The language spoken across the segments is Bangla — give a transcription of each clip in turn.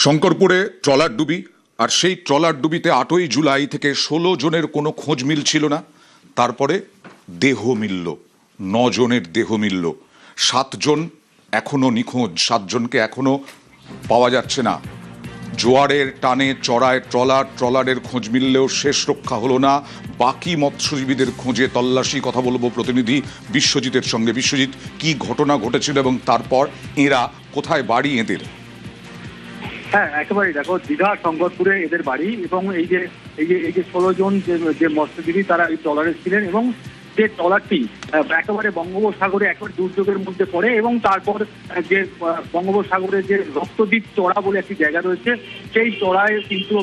শঙ্করপুরে ট্রলার ডুবি, আর সেই ট্রলার ডুবিতে 8ই জুলাই থেকে 16 জনের কোনো খোঁজ মিলছিল না। তারপরে দেহ মিলল, 9 জনের দেহ মিলল। 7 জন এখনো নিখোঁজ, 7 জনকে এখনো পাওয়া যাচ্ছে না। জোয়ারের টানে চড়ায় ট্রলারের খোঁজ মিললেও শেষ রক্ষা হলো না। বাকি মৎস্যজীবীদের খোঁজে তল্লাশি। কথা বলবো প্রতিনিধি বিশ্বজিতের সঙ্গে। বিশ্বজিৎ, কি ঘটনা ঘটেছিল এবং তারপর এরা কোথায় বাড়ি এদের? হ্যাঁ, একেবারেই। দেখো, দীঘা শঙ্করপুরে এদের বাড়ি এবং এই যে 16 জন যে মৎস্যজীবী তারা এই ট্রলারে ছিলেন এবং যে ট্রলারটি একেবারে বঙ্গোপসাগরে একেবারে দুর্যোগের মধ্যে পড়ে এবং তারপর যে বঙ্গোপসাগরে যে রক্তদ্বীপ চড়া বলে একটি জায়গা রয়েছে, সেই চড়ায় কিন্তু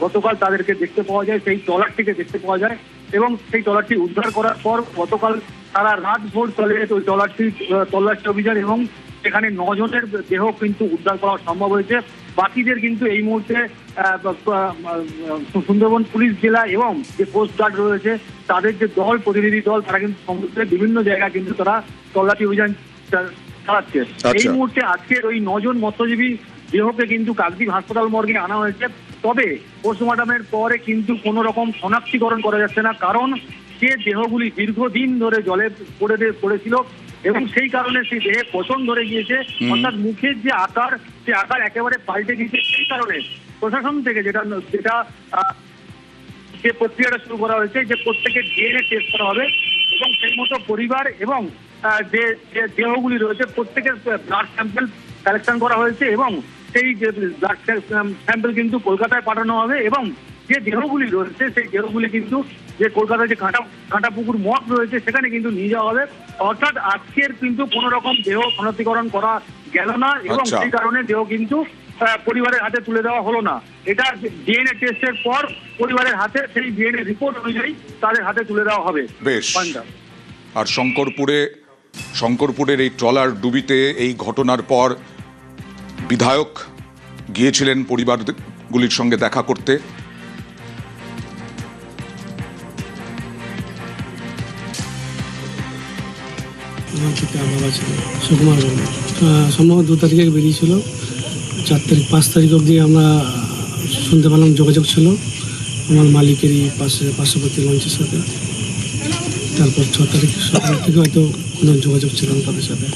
গতকাল তাদেরকে দেখতে পাওয়া যায়, সেই ট্রলারটিকে দেখতে পাওয়া যায় এবং সেই ট্রলারটি উদ্ধার করার পর গতকাল সারা রাত ভোর চলে ওই ট্রলারটির তল্লাশি অভিযান এবং সেখানে 9 জনের দেহ কিন্তু উদ্ধার করা সম্ভব হয়েছে। বাকিদের কিন্তু এই মুহূর্তে সুন্দরবন পুলিশ জেলা এবং যে কোস্ট গার্ড রয়েছে তাদের যে দল, প্রতিনিধি দল, তারা কিন্তু সমুদ্রের বিভিন্ন জায়গায় কিন্তু তারা তল্লাশি অভিযান চালাচ্ছে। এই মুহূর্তে আজকের ওই 9 জন মৎস্যজীবী দেহকে কিন্তু কাকদ্বীপ হাসপাতাল মর্গে আনা হয়েছে। তবে পোস্টমর্টমের পরে কিন্তু কোনো রকম শনাক্তিকরণ করা যাচ্ছে না, কারণ যে দেহগুলি দীর্ঘদিন ধরে জলে পড়েছিল এবং সেই কারণে সেই দেহে পচন ধরে গিয়েছে, অর্থাৎ মুখের যে আকার, সে আকার একেবারে পাল্টে গিয়েছে। সেই কারণে প্রশাসন থেকে যেটা যে প্রক্রিয়াটা শুরু করা হয়েছে যে প্রত্যেকের ডিএনএ টেস্ট করা হবে এবং সেই মতো পরিবার এবং যে দেহগুলি রয়েছে প্রত্যেকের ব্লাড স্যাম্পল কালেকশন করা হয়েছে এবং সেই যে ব্লাড স্যাম্পল কিন্তু কলকাতায় পাঠানো হবে এবং যে দেহগুলি রয়েছে সেই দেহগুলি কিন্তু যে কলকাতায় যে কাঁটাপুকুর মঠ রয়েছে সেখানে কিন্তু নিয়ে যাওয়া হবে। অর্থাৎ আজকের কিন্তু কোনো রকম দেহ শনাক্তিকরণ করা গেল না এবং সেই কারণে দেহ কিন্তু পরিবারের হাতে তুলে দেওয়া হলো না। এটা ডিএনএ টেস্টের পর পরিবারের হাতে সেই ডিএনএ রিপোর্ট অনুযায়ী তাদের হাতে তুলে দেওয়া হবে। বেশ। আর শঙ্করপুরের এই ট্রলার ডুবিতে এই ঘটনার পর বিধায়ক গিয়েছিলেন পরিবারগুলির সঙ্গে দেখা করতে। সুকুমার সম্ভবত 2 তারিখে বেরিয়েছিল, 4 তারিখ 5 তারিখ অবধি আমরা শুনতে পেলাম যোগাযোগ ছিল আমার মালিকেরই পার্শ্ববর্তী লঞ্চের সাথে। তারপর 6 তারিখ থেকে হয়তো কোনো যোগাযোগ ছিল না তাদের সাথে।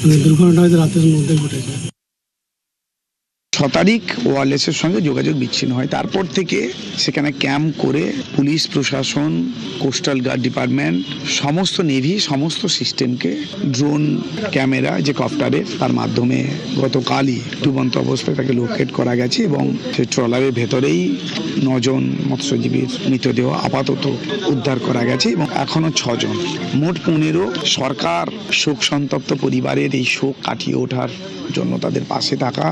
মানে দুর্ঘটনাটা হয়তো রাতের মধ্যে ঘটেছে। 6 তারিখ ওয়ারলেসের সঙ্গে যোগাযোগ বিচ্ছিন্ন হয়। তারপর থেকে সেখানে ক্যাম্প করে পুলিশ প্রশাসন, কোস্টাল গার্ড ডিপার্টমেন্ট, সমস্ত নেভি, সমস্ত সিস্টেমকে ড্রোন, ক্যামেরা, যে কপ্টারের, তার মাধ্যমে গতকালই ডুবন্ত অবস্থায় তাকে লোকেট করা গেছে এবং সেই ট্রলারের ভেতরেই 9 জন মৎস্যজীবীর মৃতদেহ আপাতত উদ্ধার করা গেছে এবং এখনো 6 জন, মোট 15। সরকার শোক সন্তপ্ত পরিবারের এই শোক কাটিয়ে ওঠার জন্য তাদের পাশে থাকা